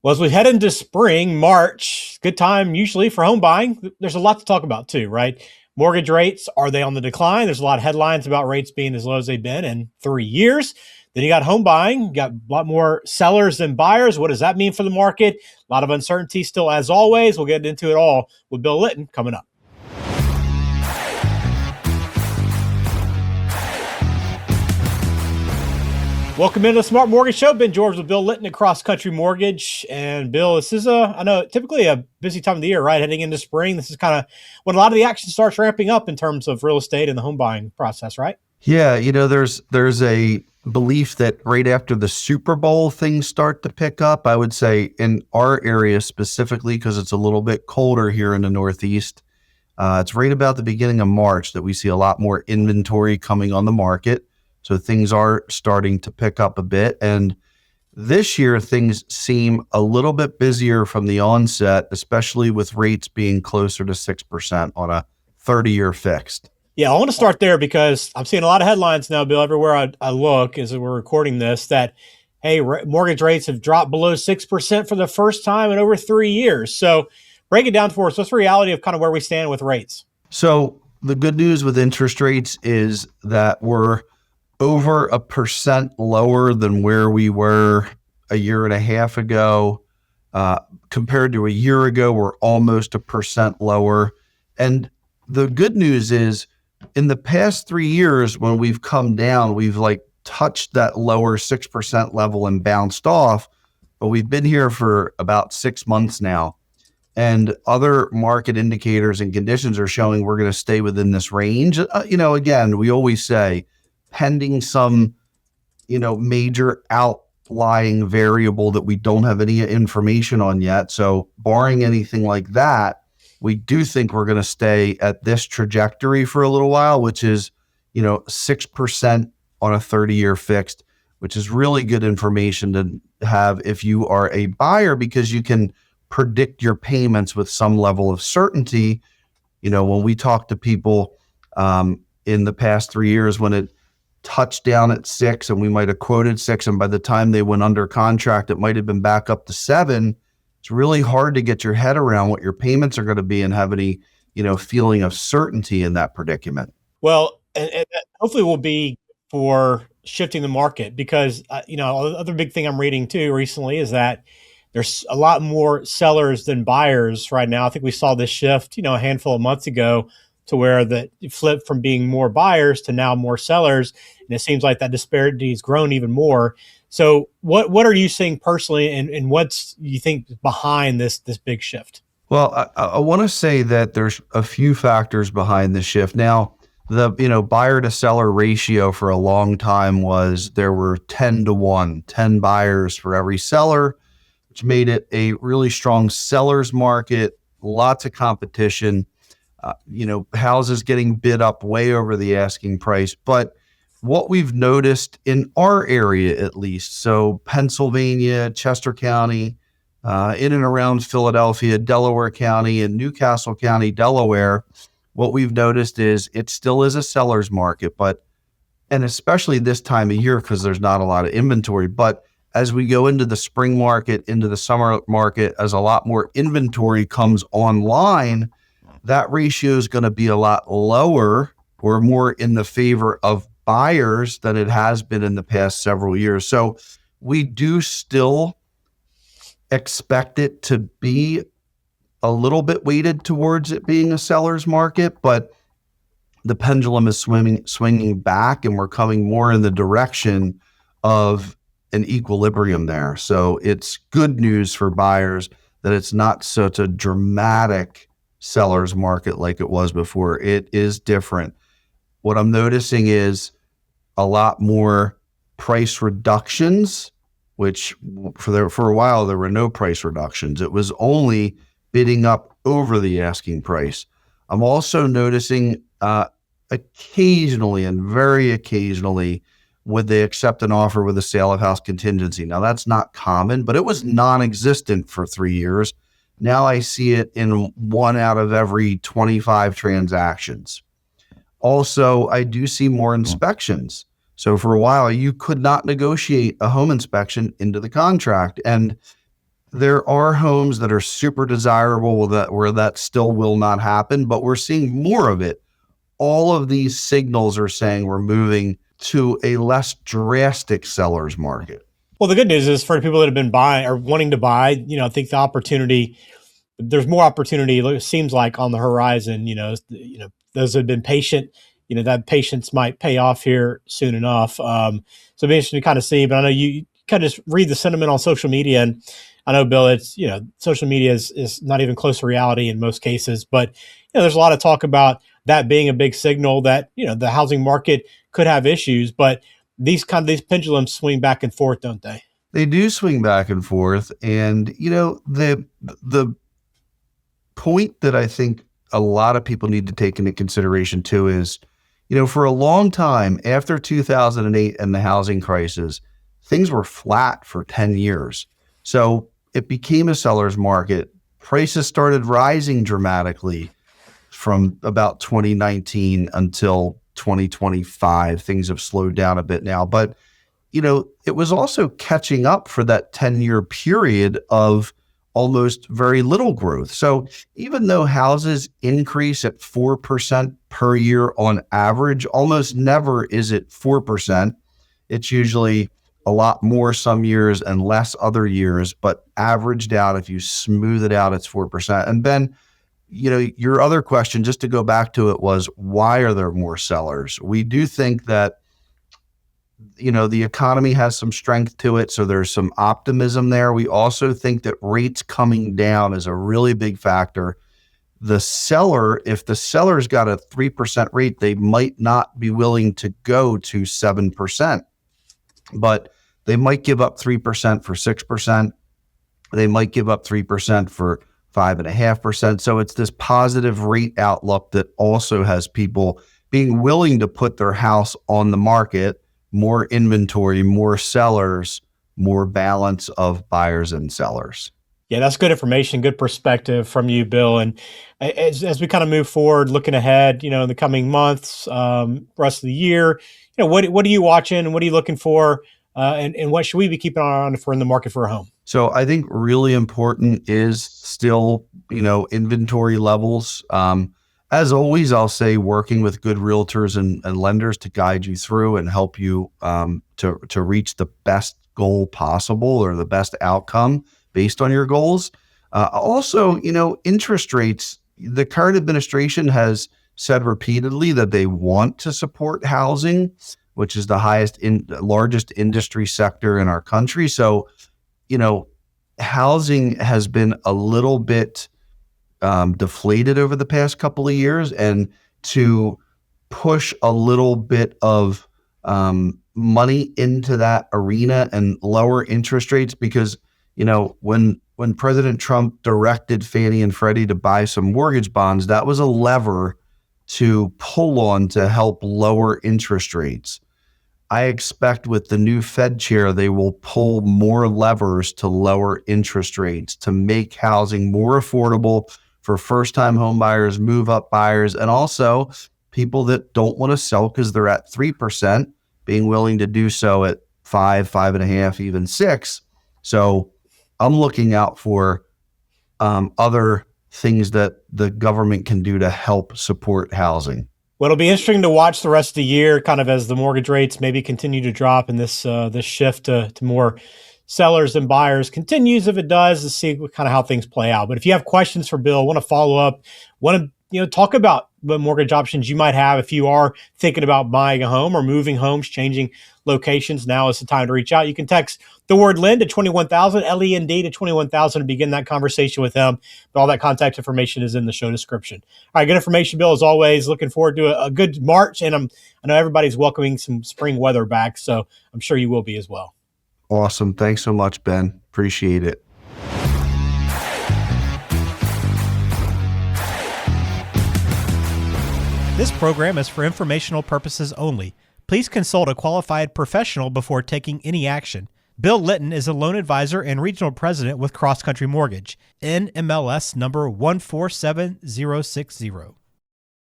Well, as we head into spring, March, good time usually for home buying. There's a lot to talk about too, right? Mortgage rates, are they on the decline? There's a lot of headlines about rates being as low as they've been in 3 years. Then you got home buying, you got a lot more sellers than buyers. What does that mean for the market? A lot of uncertainty still, as always. We'll get into it all with Bill Litton coming up. Welcome into the Smart Mortgage Show. Ben George with Bill Litton at Cross Country Mortgage. And Bill, this is I know typically a busy time of the year, right? Heading into spring. This is kind of when a lot of the action starts ramping up in terms of real estate and the home buying process, right? Yeah, there's a belief that right after the Super Bowl, things start to pick up. I would say in our area specifically, because it's a little bit colder here in the Northeast, it's right about the beginning of March that we see a lot more inventory coming on the market. So things are starting to pick up a bit. And this year, things seem a little bit busier from the onset, especially with rates being closer to 6% on a 30-year fixed. Yeah, I want to start there because I'm seeing a lot of headlines now, Bill, everywhere I look as we're recording this, that, hey, mortgage rates have dropped below 6% for the first time in over 3 years. So break it down for us. What's the reality of kind of where we stand with rates? So the good news with interest rates is that we're over 1% lower than where we were a year and a half ago. Compared to a year ago, we're almost 1% lower. And the good news is in the past 3 years, when we've come down, we've like touched that lower 6% level and bounced off, but we've been here for about 6 months now. And other market indicators and conditions are showing we're going to stay within this range. Again, we always say, pending some, major outlying variable that we don't have any information on yet. So barring anything like that, we do think we're going to stay at this trajectory for a little while, which is, 6% on a 30-year fixed, which is really good information to have if you are a buyer, because you can predict your payments with some level of certainty. When we talk to people in the past 3 years, when it touched down at 6 and we might have quoted 6, and by the time they went under contract, it might have been back up to 7. It's really hard to get your head around what your payments are going to be and have any, feeling of certainty in that predicament. Well, and that hopefully will be for shifting the market because, the other big thing I'm reading too recently is that there's a lot more sellers than buyers right now. I think we saw this shift, a handful of months ago, to where the flip from being more buyers to now more sellers. And it seems like that disparity has grown even more. So what are you seeing personally, and what's you think behind this big shift? Well, I want to say that there's a few factors behind the shift. Now, the buyer to seller ratio for a long time was there were 10 to 1, 10 buyers for every seller, which made it a really strong seller's market, lots of competition. Houses getting bid up way over the asking price. But what we've noticed in our area, at least, so Pennsylvania, Chester County, in and around Philadelphia, Delaware County, and Newcastle County, Delaware, what we've noticed is it still is a seller's market, and especially this time of year because there's not a lot of inventory. But as we go into the spring market, into the summer market, as a lot more inventory comes online, that ratio is going to be a lot lower or more in the favor of buyers than it has been in the past several years. So we do still expect it to be a little bit weighted towards it being a seller's market, but the pendulum is swinging back, and we're coming more in the direction of an equilibrium there. So it's good news for buyers that it's not such a dramatic seller's market like it was before. It is different. What I'm noticing is a lot more price reductions, which for a while there were no price reductions. It was only bidding up over the asking price. I'm also noticing occasionally, and very occasionally, would they accept an offer with a sale of house contingency. Now that's not common, but it was non-existent for 3 years. Now I see it in 1 out of every 25 transactions. Also, I do see more inspections. So for a while, you could not negotiate a home inspection into the contract. And There are homes that are super desirable where that still will not happen, but we're seeing more of it. All of these signals are saying we're moving to a less drastic seller's market. Well, the good news is for people that have been buying or wanting to buy, I think there's more opportunity. It seems like on the horizon. Those that have been patient. That patience might pay off here soon enough. So it'll be interesting to kind of see. But I know you kind of just read the sentiment on social media, and I know, Bill, it's social media is not even close to reality in most cases. But there's a lot of talk about that being a big signal that the housing market could have issues. But these pendulums swing back and forth, don't they? They do swing back and forth. And, the point that I think a lot of people need to take into consideration too is, for a long time after 2008 and the housing crisis, things were flat for 10 years. So it became a seller's market. Prices started rising dramatically from about 2019 until 2025. Things have slowed down a bit now, but it was also catching up for that 10-year period of almost very little growth. So even though houses increase at 4% per year on average, almost never is it 4%. It's usually a lot more some years and less other years, but averaged out, if you smooth it out, it's 4%. And Ben, your other question, just to go back to it, was why are there more sellers? We do think that, the economy has some strength to it, so there's some optimism there. We also think that rates coming down is a really big factor. If the seller's got a 3% rate, they might not be willing to go to 7%, but they might give up 3% for 6%. They might give up 3% for 5.5%. So it's this positive rate outlook that also has people being willing to put their house on the market, more inventory, more sellers, more balance of buyers and sellers. Yeah, that's good information, good perspective from you, Bill. And as we kind of move forward, looking ahead, in the coming months, rest of the year, what are you watching and what are you looking for? And what should we be keeping an eye on if we're in the market for a home? So I think really important is still, inventory levels. As always, I'll say working with good realtors and lenders to guide you through and help you to reach the best goal possible or the best outcome based on your goals. Also, interest rates. The current administration has said repeatedly that they want to support housing, which is the largest industry sector in our country. So, housing has been a little bit deflated over the past couple of years, and to push a little bit of money into that arena and lower interest rates, because when President Trump directed Fannie and Freddie to buy some mortgage bonds, that was a lever to pull on to help lower interest rates. I expect with the new Fed chair, they will pull more levers to lower interest rates to make housing more affordable for first-time home buyers, move-up buyers, and also people that don't want to sell because they're at 3%, being willing to do so at 5, 5.5, even 6. So I'm looking out for other things that the government can do to help support housing. Well, it'll be interesting to watch the rest of the year, kind of as the mortgage rates maybe continue to drop and this shift to more sellers and buyers continues. If it does, to see kind of how things play out. But if you have questions for Bill, want to follow up, want to talk about what mortgage options you might have if you are thinking about buying a home or moving homes, changing locations, now is the time to reach out. You can text the word LEND to 21,000, LEND to 21,000 to begin that conversation with him. But all that contact information is in the show description. All right, good information, Bill, as always. Looking forward to a good March, and I know everybody's welcoming some spring weather back, so I'm sure you will be as well. Awesome. Thanks so much, Ben. Appreciate it. This program is for informational purposes only. Please consult a qualified professional before taking any action. Bill Litton is a loan advisor and regional president with Cross Country Mortgage, NMLS number 147060.